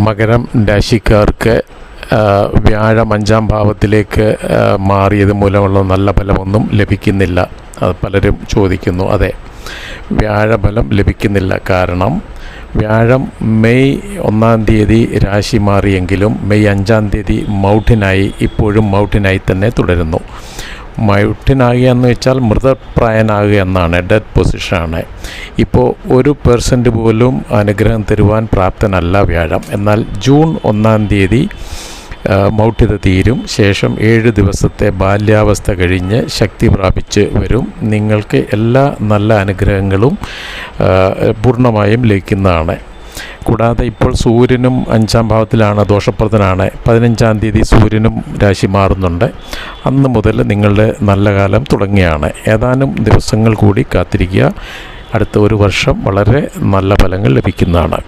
മകരം രാശിക്കാർക്ക് വ്യാഴം 5-ാം ഭാവത്തിലേക്ക് മാറിയത് മൂലമുള്ള നല്ല ഫലമൊന്നും ലഭിക്കുന്നില്ല. അത് പലരും ചോദിക്കുന്നു. അതെ, വ്യാഴഫലം ലഭിക്കുന്നില്ല. കാരണം വ്യാഴം മെയ് 1-ാം തീയതി രാശി മാറിയെങ്കിലും മെയ് 5-ാം തീയതി ഇപ്പോഴും മൗഢ്യനായി തന്നെ തുടരുന്നു. മൗഢ്യനാകുക എന്ന് വെച്ചാൽ മൃതപ്രായനാകുക എന്നാണ്, ഡെത്ത് പൊസിഷനാണ്. ഇപ്പോൾ 1% പോലും അനുഗ്രഹം തരുവാൻ പ്രാപ്തനല്ല വ്യാഴം. എന്നാൽ ജൂൺ 1-ാം തീയതി മൗഢ്യത തീരും. ശേഷം 7 ദിവസത്തെ ബാല്യാവസ്ഥ കഴിഞ്ഞ് ശക്തി പ്രാപിച്ച് വരും. നിങ്ങൾക്ക് എല്ലാ നല്ല അനുഗ്രഹങ്ങളും പൂർണ്ണമായും ലഭിക്കുന്നതാണ്. കൂടാതെ ഇപ്പോൾ സൂര്യനും 5-ാം ഭാവത്തിലാണ്, ദോഷപ്രദനാണ്. 15-ാം തീയതി സൂര്യനും രാശി മാറുന്നുണ്ട്. അന്ന് മുതൽ നിങ്ങളുടെ നല്ല കാലം തുടങ്ങിയാണ്. ഏതാനും ദിവസങ്ങൾ കൂടി കാത്തിരിക്കുക. അടുത്ത 1 വർഷം വളരെ നല്ല ഫലങ്ങൾ ലഭിക്കുന്നതാണ്.